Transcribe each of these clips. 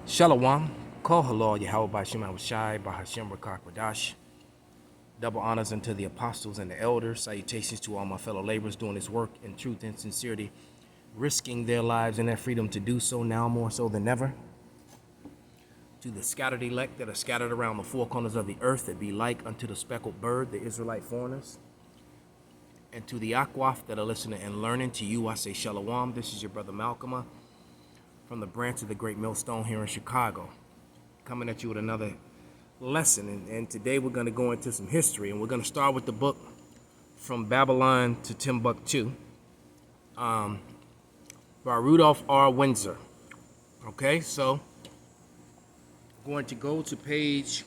Shalom, Kol Halal Yahweh Bashim Awashai Bahashim Rakak Radash. Double honors unto the apostles and the elders. Salutations to all my fellow laborers doing this work in truth and sincerity, risking their lives and their freedom to do so now more so than ever. To the scattered elect that are scattered around the four corners of the earth that be like unto the speckled bird, the Israelite foreigners. And to the Akwaf that are listening and learning, to you I say Shalom. This is your brother Malcolm from the branch of the Great Millstone here in Chicago, coming at you with another lesson. And today we're going to go into some history, and we're going to start with the book From Babylon to Timbuktu by Rudolph R. Windsor. Okay, so I'm going to go to page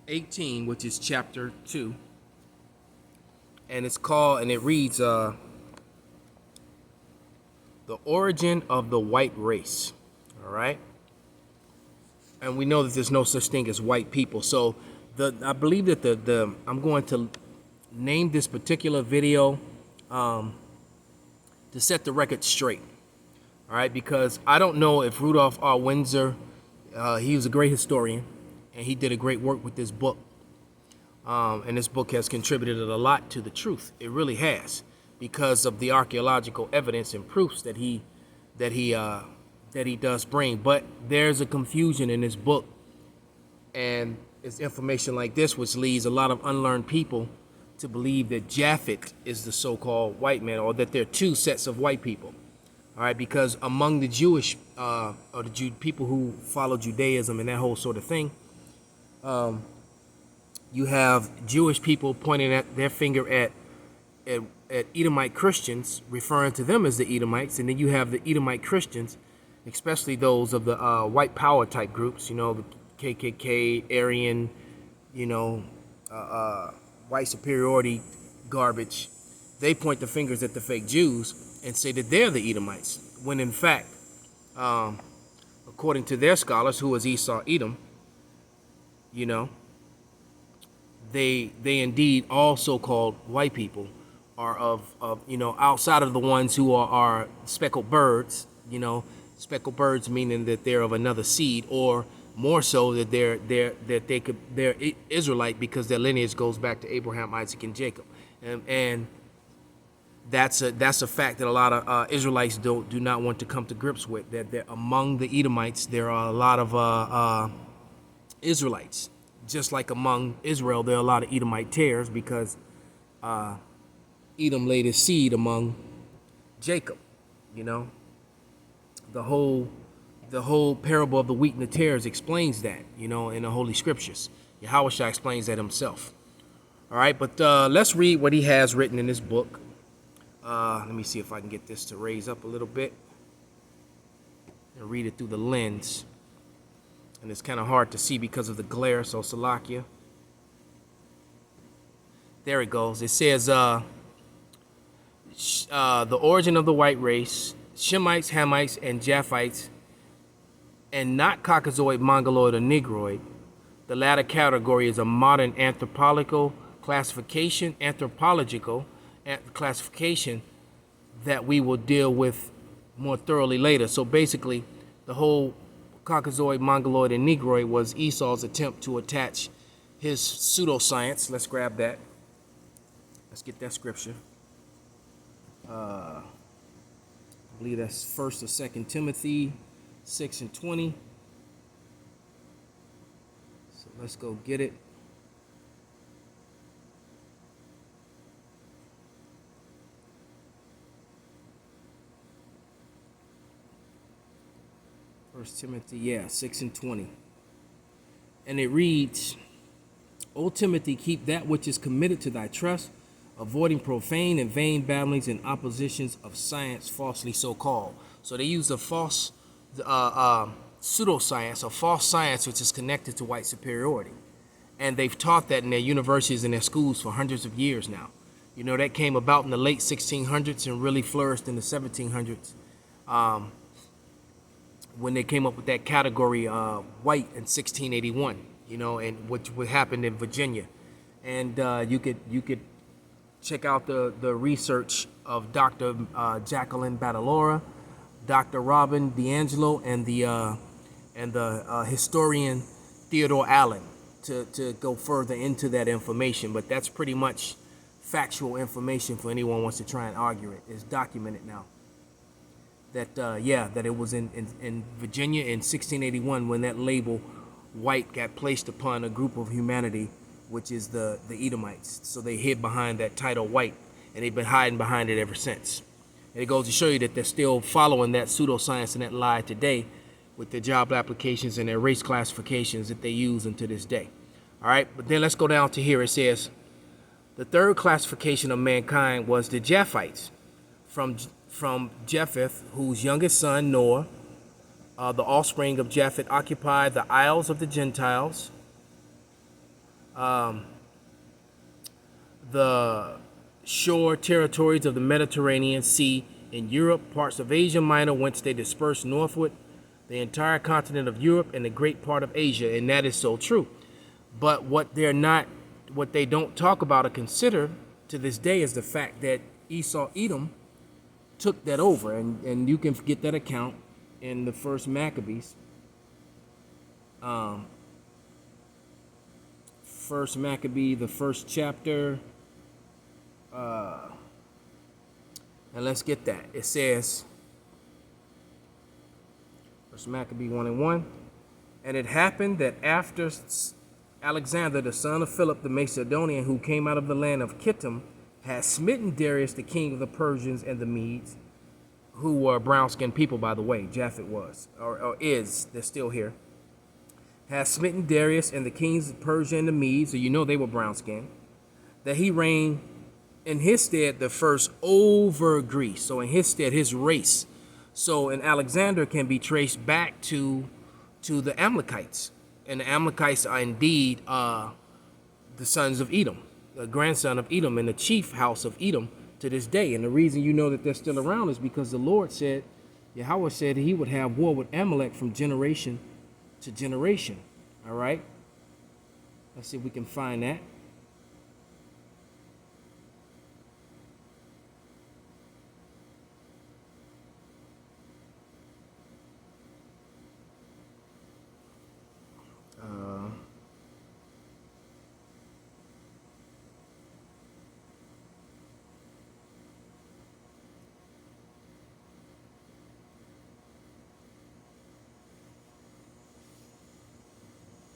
18, which is chapter 2, and it's called, and it reads, The Origin of the White Race. All right, and we know that there's no such thing as white people. So I believe that I'm going to name this particular video to set the record straight. All right, because I don't know if Rudolph R. Windsor, he was a great historian, and he did a great work with this book. And this book has contributed a lot to the truth. It really has, because of the archaeological evidence and proofs that he does bring. But there's a confusion in this book, and it's information like this which leads a lot of unlearned people to believe that Japeth is the so-called white man, or that there are two sets of white people. All right, because among the Jewish or the people who follow Judaism and that whole sort of thing, you have Jewish people pointing at their finger at Edomite Christians, referring to them as the Edomites, and then you have the Edomite Christians, especially those of the white power type groups, the KKK, Aryan, white superiority garbage. They point the fingers at the fake Jews and say that they're the Edomites, when in fact, according to their scholars, who is Esau Edom, they indeed, all so-called white people, are of outside of the ones who are speckled birds. Speckled birds meaning that they're of another seed, or more so that they're Israelite, because their lineage goes back to Abraham, Isaac, and Jacob, and that's a fact that a lot of Israelites do not want to come to grips with. That among the Edomites there are a lot of Israelites. Just like among Israel, there are a lot of Edomite tares, because Edom laid his seed among Jacob. The whole parable of the wheat and the tares explains that, in the Holy Scriptures. Yahushua explains that himself. All right, but let's read what he has written in this book. Let me see if I can get this to raise up a little bit and read it through the lens. And it's kind of hard to see because of the glare, so Salakia. There it goes. It says, the origin of the white race, Shemites, Hamites, and Japhites, and not Caucasoid, Mongoloid, or Negroid. The latter category is a modern anthropological classification that we will deal with more thoroughly later. So basically, the whole Caucasoid, Mongoloid, and Negroid was Esau's attempt to attach his pseudoscience. Let's grab that. Let's get that scripture. I believe that's 1st or 2nd Timothy 6 and 20. So let's go get it. First Timothy, 6 and 20. And it reads, O Timothy, keep that which is committed to thy trust, avoiding profane and vain babblings and oppositions of science falsely so called. So they use a false pseudoscience, or false science, which is connected to white superiority. And they've taught that in their universities and their schools for hundreds of years now. That came about in the late 1600s and really flourished in the 1700s. When they came up with that category white in 1681, and what happened in Virginia. and you could check out the research of Dr. Jacqueline Badalora, Dr. Robin D'Angelo, and the historian Theodore Allen to go further into that information. But that's pretty much factual information for anyone who wants to try and argue it. It's documented now that that it was in Virginia in 1681 when that label white got placed upon a group of humanity, which is the Edomites. So they hid behind that title white, and they've been hiding behind it ever since. And it goes to show you that they're still following that pseudoscience and that lie today with their job applications and their race classifications that they use unto this day. All right, but then let's go down to here. It says, the third classification of mankind was the Japhites, from Japeth, whose youngest son, Noah, the offspring of Japhet, occupied the isles of the Gentiles, the shore territories of the Mediterranean Sea in Europe, parts of Asia Minor, whence they dispersed northward, the entire continent of Europe, and a great part of Asia. And that is so true. But what they don't talk about or consider to this day is the fact that Edom took that over, and you can get that account in the first Maccabees. First Maccabee, the first chapter, and let's get that. It says, First Maccabee 1:1, and it happened that after Alexander, the son of Philip the Macedonian, who came out of the land of Kittim, had smitten Darius, the king of the Persians and the Medes, who were brown-skinned people, by the way. Japhet was, or is, they're still here. Had smitten Darius and the kings of Persia and the Medes, so you know they were brown-skinned, that he reigned in his stead the first over Greece. So in his stead, his race. So and Alexander can be traced back to the Amalekites. And the Amalekites are indeed the sons of Edom, the grandson of Edom, and the chief house of Edom to this day. And the reason you know that they're still around is because the Lord said, Yahweh said he would have war with Amalek from generation to generation. All right? Let's see if we can find that.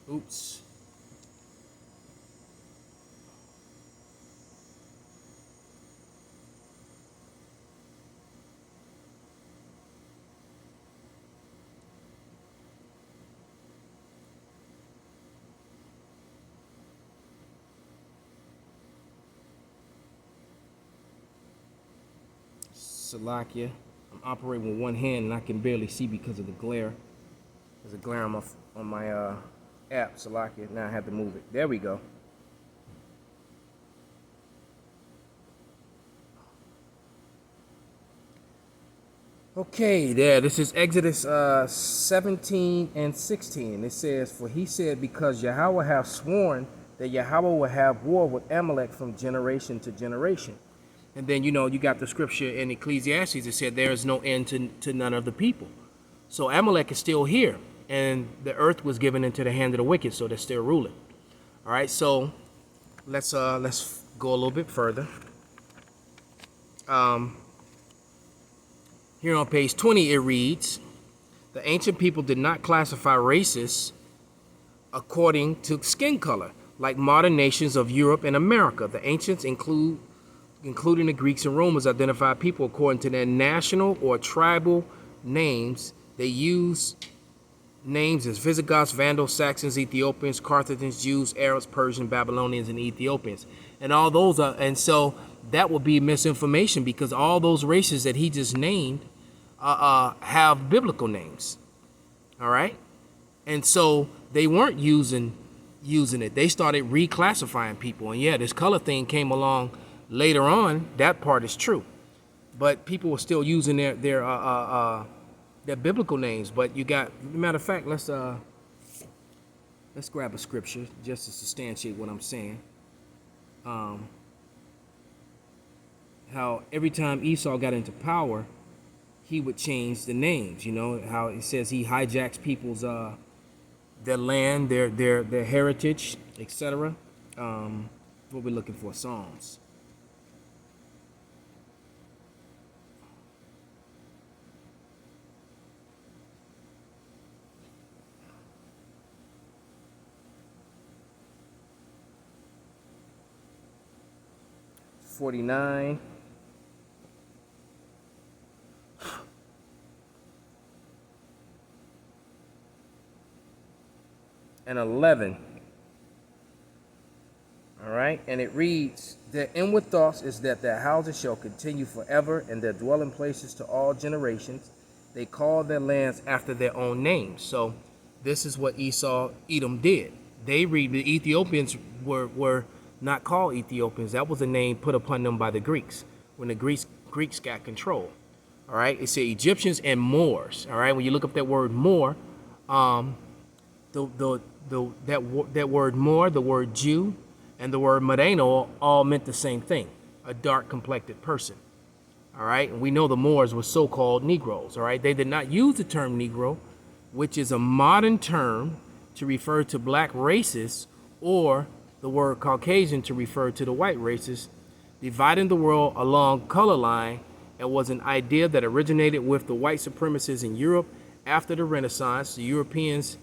Oops. Salakia. I'm operating with one hand and I can barely see because of the glare. There's a glare on my app, Salakia. Now I have to move it. There we go. Okay, there. This is Exodus 17 and 16. It says, for he said, because Yahweh hath sworn that Yahweh will have war with Amalek from generation to generation. And then, you know, you got the scripture in Ecclesiastes that said there is no end to none of the people. So Amalek is still here. And the earth was given into the hand of the wicked, so they're still ruling. All right, so let's go a little bit further. Here on page 20, it reads, the ancient people did not classify races according to skin color, like modern nations of Europe and America. The ancients, including the Greeks and Romans, identified people according to their national or tribal names. They used names as Visigoths, Vandals, Saxons, Ethiopians, Carthaginians, Jews, Arabs, Persians, Babylonians, and Ethiopians. And all those are, and so that would be misinformation because all those races that he just named have biblical names. All right? And so they weren't using it. They started reclassifying people. And yeah, this color thing came along later on. That part is true. But people were still using their biblical names. But you got, matter of fact, let's grab a scripture just to substantiate what I'm saying. how every time Esau got into power, he would change the names. You know how it says he hijacks people's their land, their heritage, etc. What we're looking for, Psalms. '49. And 11. All right, and it reads, their inward thoughts is that their houses shall continue forever, and their dwelling places to all generations. They call their lands after their own names. So this is what Edom did. They read the Ethiopians were not called Ethiopians. That was a name put upon them by the Greeks when the Greeks got control. All right, it said Egyptians and Moors. All right, when you look up that word Moor, that word Moor, the word Jew, and the word Moreno all meant the same thing, a dark-complected person. All right, and we know the Moors were so-called Negroes. All right, they did not use the term Negro, which is a modern term to refer to black races, or the word Caucasian to refer to the white races, dividing the world along color line, and was an idea that originated with the white supremacists in Europe after the Renaissance. The Europeans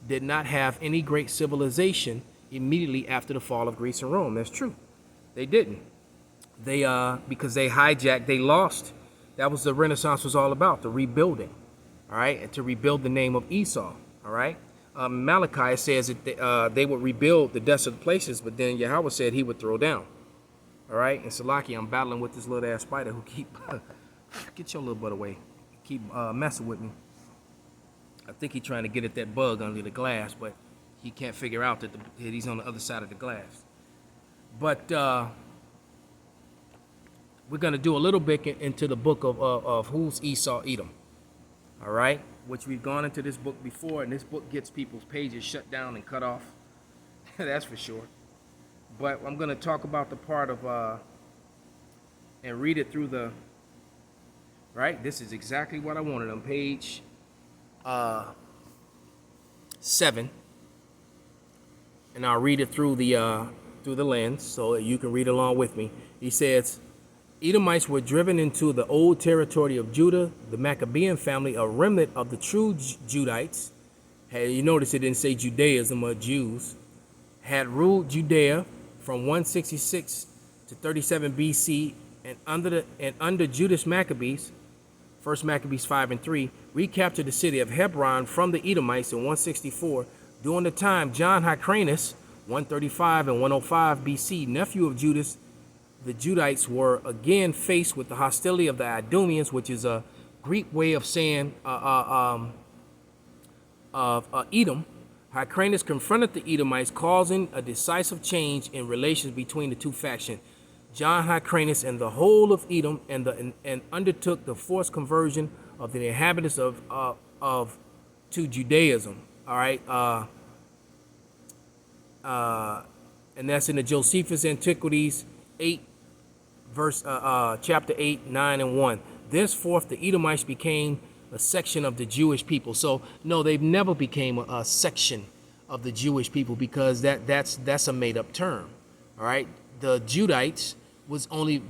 did not have any great civilization immediately after the fall of Greece and Rome. That's true. They didn't. They because they hijacked, they lost. That was the Renaissance was all about, the rebuilding. All right, and to rebuild the name of Esau. All right. Malachi says that they would rebuild the desolate places, but then Yahweh said he would throw down. All right, and Salaki, I'm battling with this little ass spider who keep get your little butt away, keep messing with me. I think he's trying to get at that bug under the glass, but he can't figure out that he's on the other side of the glass. But we're going to do a little bit into the book of who's Esau Edom. All right, which we've gone into this book before, and this book gets people's pages shut down and cut off. That's for sure. But I'm going to talk about the part of and read it through the right. This is exactly what I wanted on page 7, and I'll read it through the lens so you can read along with me. He says, Edomites were driven into the old territory of Judah. The Maccabean family, a remnant of the true Judites, you notice it didn't say Judaism or Jews, had ruled Judea from 166 to 37 BC, and under Judas Maccabees, 1 Maccabees 5 and 3, recaptured the city of Hebron from the Edomites in 164. During the time, John Hyrcanus, 135 and 105 BC, nephew of Judas, the Judites were again faced with the hostility of the Idumeans, which is a Greek way of saying of Edom. Hyrcanus confronted the Edomites, causing a decisive change in relations between the two factions. John Hyrcanus and the whole of Edom and undertook the forced conversion of the inhabitants to Judaism. All right, and that's in the Josephus Antiquities 8, chapter 8, 9, and 1. Thenceforth, the Edomites became a section of the Jewish people. So no, they've never became a section of the Jewish people, because that's a made-up term. All right, the Judites was only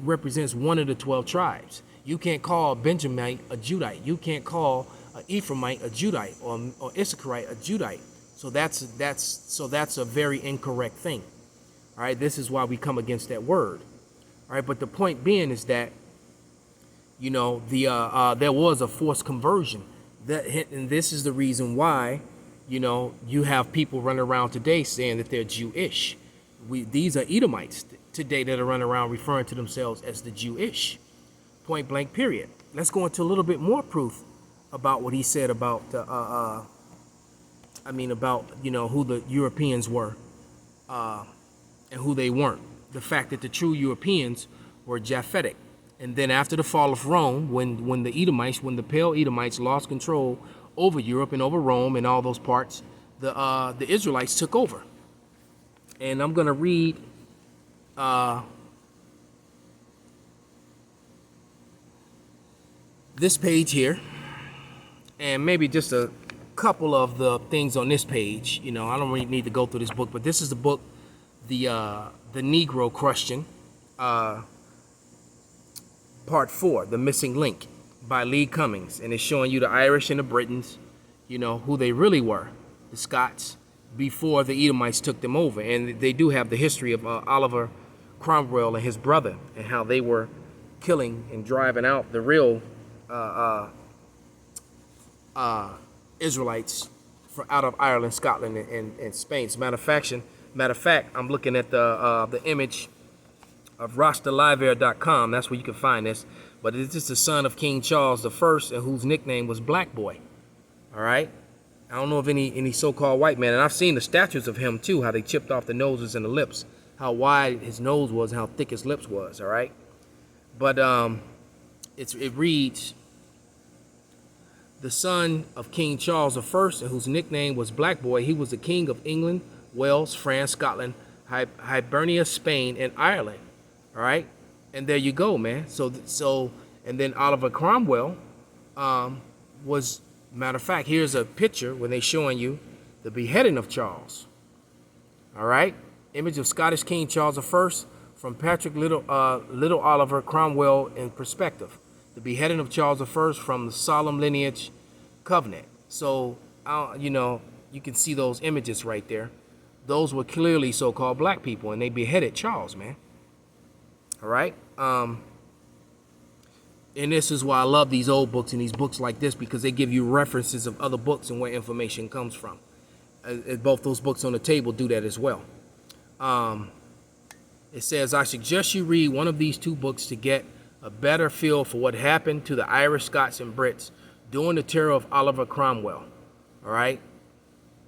represents one of the 12 tribes. You can't call a Benjamite a Judite. You can't call an Ephraimite a Judite, or Issacharite a Judite. So that's a very incorrect thing. All right, this is why we come against that word. All right, but the point being is that, you know, there was a forced conversion, and this is the reason why, you know, you have people running around today saying that they're Jewish. These are Edomites today that are running around referring to themselves as the Jewish. Point blank, period. Let's go into a little bit more proof about what he said about about, you know, who the Europeans were and who they weren't. The fact that the true Europeans were Japhetic. And then after the fall of Rome, when the Pale Edomites lost control over Europe and over Rome and all those parts, the Israelites took over. And I'm going to read This page here, and maybe just a couple of the things on this page. You know, I don't really need to go through this book, but this is the book, the Negro Question, Part 4, The Missing Link, by Lee Cummings, and it's showing you the Irish and the Britons, you know, who they really were, the Scots, before the Edomites took them over. And they do have the history of Oliver Cromwell and his brother, and how they were killing and driving out the real Israelites out of Ireland, Scotland, and Spain. As a matter of fact, I'm looking at the image of rastaliver.com. That's where you can find this. But it's just the son of King Charles I, and whose nickname was Black Boy. All right. I don't know of any so-called white man, and I've seen the statues of him too, how they chipped off the noses and the lips, how wide his nose was, and how thick his lips was. All right. But it reads, the son of King Charles I, whose nickname was Black Boy, he was the king of England, Wales, France, Scotland, Hibernia, Spain, and Ireland. All right, and there you go, man. So, and then Oliver Cromwell was, matter of fact, here's a picture when they're showing you the beheading of Charles. All right, image of Scottish King Charles I from Patrick Little Oliver Cromwell in perspective. The beheading of Charles I from the solemn lineage covenant. So, you know, you can see those images right there. Those were clearly so-called black people, and they beheaded Charles, man. All right. And this is why I love these old books and these books like this, because they give you references of other books and where information comes from. Both those books on the table do that as well. It says, I suggest you read one of these two books to get a better feel for what happened to the Irish, Scots, and Brits during the terror of Oliver Cromwell. All right.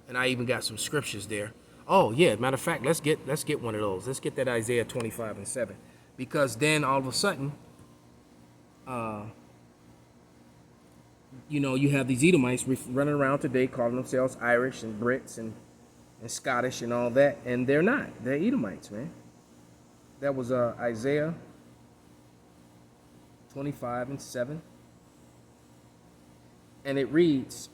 And I even got some scriptures there. Oh yeah, matter of fact, let's get one of those. Let's get that Isaiah 25:7. Because then all of a sudden, you know, you have these Edomites running around today calling themselves Irish and Brits and Scottish and all that, and they're not. They're Edomites, man. That was Isaiah 25:7. And it reads,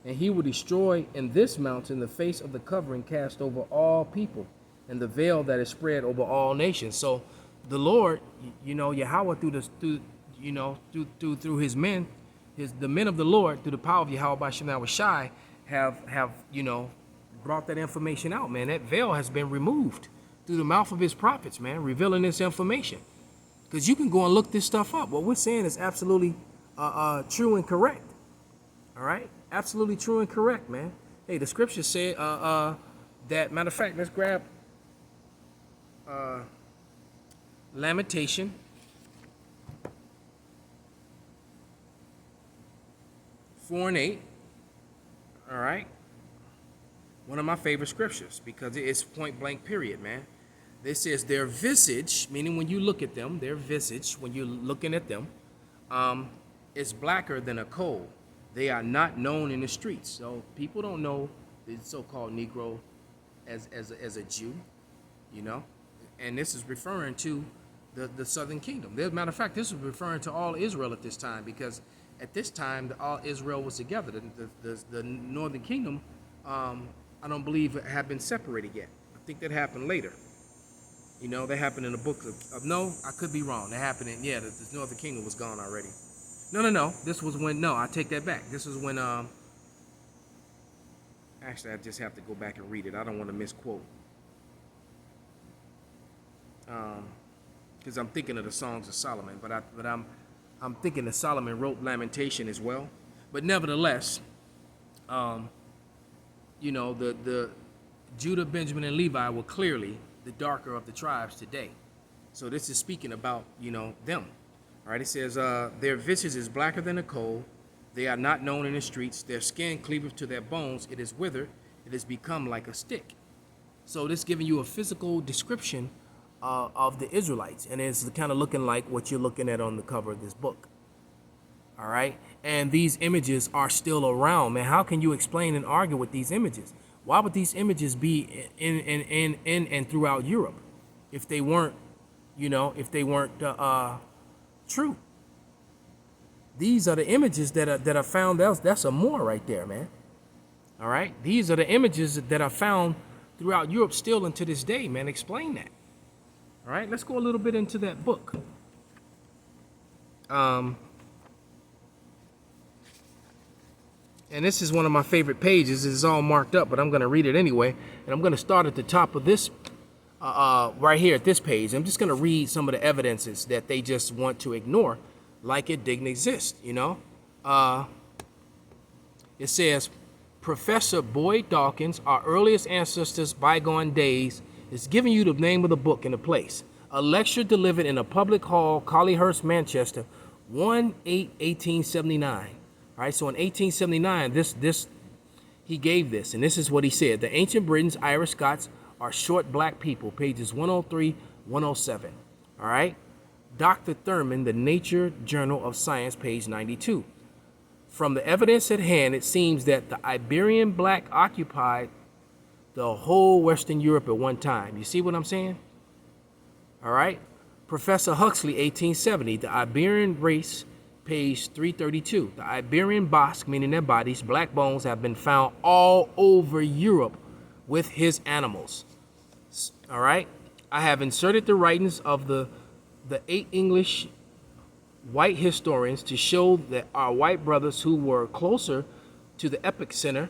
and he will destroy in this mountain the face of the covering cast over all people, and the veil that is spread over all nations. So the Lord, you know, Yahweh through his men, the men of the Lord, through the power of Yahweh by Shemai Shai, have you know, brought that information out, man. That veil has been removed through the mouth of his prophets, man, revealing this information. Because you can go and look this stuff up. What we're saying is absolutely true and correct. All right, absolutely true and correct, man. Hey, the scripture said that. Matter of fact, let's grab Lamentation 4:8. All right, one of my favorite scriptures because it's point blank period, man. This says their visage, meaning when you look at them, their visage, when you're looking at them, is blacker than a coal. They are not known in the streets. So people don't know the so-called Negro as a Jew, you know. And this is referring to the southern kingdom. As a matter of fact, this is referring to all Israel at this time, because at this time, all Israel was together. The northern kingdom, I don't believe it had been separated yet. I think that happened later. You know, that happened in the book of no, I could be wrong. That happened in, yeah, the northern kingdom was gone already. No. This was when, no, I take that back. This is when, actually, I just have to go back and read it. I don't want to misquote. Because I'm thinking of the Songs of Solomon, but I'm thinking that Solomon wrote Lamentation as well. But nevertheless, you know, the Judah, Benjamin, and Levi were clearly the darker of the tribes today. So this is speaking about, you know, them. All right, it says, their visage is blacker than a coal. They are not known in the streets. Their skin cleaveth to their bones. It is withered. It has become like a stick. So this is giving you a physical description of the Israelites. And it's kind of looking like what you're looking at on the cover of this book. All right. And these images are still around, man. How can you explain and argue with these images? Why would these images be in and throughout Europe? if they weren't, true. These are the images that are found. That's a Moor right there, man. All right, these are the images that are found throughout Europe still unto this day, man. Explain that. All right, let's go a little bit into that book. And this is one of my favorite pages. It's all marked up, but I'm going to read it anyway. And I'm going to start at the top of this, right here at this page. I'm just going to read some of the evidences that they just want to ignore, like it didn't exist, It says, Professor Boyd Dawkins, our earliest ancestors' bygone days, is giving you the name of the book and the place. A lecture delivered in a public hall, Collyhurst, Manchester, 1/8/1879. All right, so in 1879, he gave this, and this is what he said. The ancient Britons, Irish, Scots are short black people, pages 103, 107. All right, Dr. Thurman, the Nature Journal of Science, page 92. From the evidence at hand, it seems that the Iberian black occupied the whole Western Europe at one time. You see what I'm saying? All right. Professor Huxley, 1870, the Iberian race, page 332. The Iberian Basque, meaning their bodies, black bones have been found all over Europe with his animals. All right. I have inserted the writings of the 8 English white historians to show that our white brothers who were closer to the epic center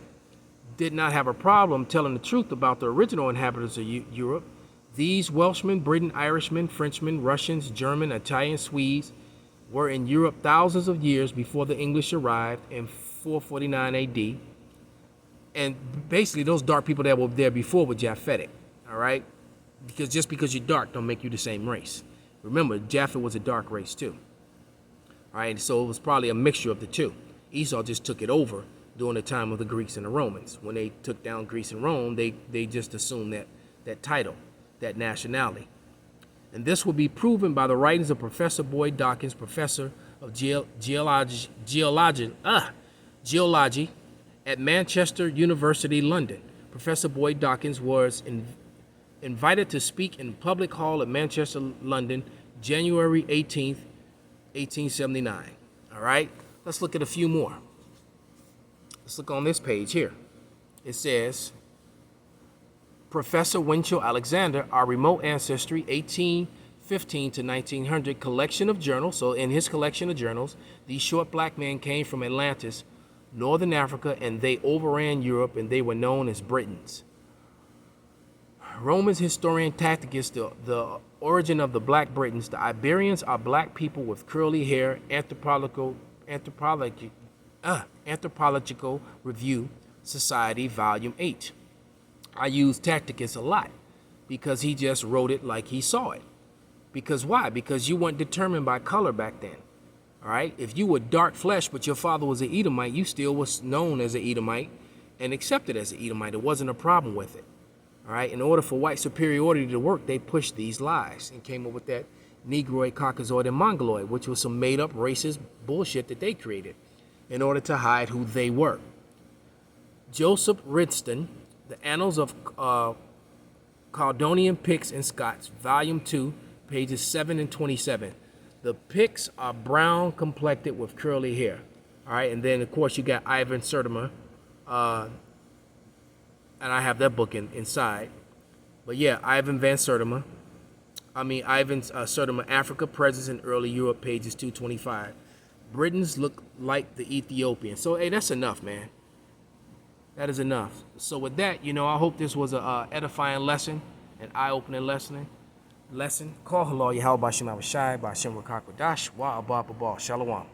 did not have a problem telling the truth about the original inhabitants of Europe. These Welshmen, Briton, Irishmen, Frenchmen, Russians, German, Italian, Swedes were in Europe thousands of years before the English arrived in 449 AD. And basically those dark people that were there before were Japhetic, all right? Because just because you're dark don't make you the same race. Remember, Japhet was a dark race too. All right, so it was probably a mixture of the two. Esau just took it over during the time of the Greeks and the Romans. When they took down Greece and Rome, they just assumed that title, that nationality. And this will be proven by the writings of Professor Boyd Dawkins, professor of geology at Manchester University, London. Professor Boyd Dawkins was invited to speak in public hall at Manchester, London, January 18th, 1879. All right, let's look at a few more. Let's look on this page here. It says, Professor Winchell Alexander, our remote ancestry, 1815 to 1900, collection of journals. So in his collection of journals, these short black men came from Atlantis, northern Africa, and they overran Europe, and they were known as Britons. Romans historian Tacitus, the origin of the black Britons. The Iberians are black people with curly hair. Anthropological Review, Society, Volume 8. I use Tacitus a lot because he just wrote it like he saw it. Because why? Because you weren't determined by color back then. All right? If you were dark flesh, but your father was an Edomite, you still was known as an Edomite and accepted as an Edomite. It wasn't a problem with it. All right, in order for white superiority to work, they pushed these lies and came up with that Negroid, Caucasoid, and Mongoloid, which was some made-up racist bullshit that they created in order to hide who they were. Joseph Ridston, The Annals of Caledonian Picts and Scots, Volume 2, pages 7 and 27. The Picts are brown complected with curly hair. All right, and then, of course, you got Ivan Sertima, and I have that book inside. But yeah, Ivan Sertima, Africa, Presence in Early Europe, pages 225. Britons look like the Ethiopians. So, hey, that's enough, man. That is enough. So with that, I hope this was a edifying lesson, an eye-opening lesson. Call Halal Yahweh Bashim Avashai, Bashim Rakakwadash, Wa Abba Shalom.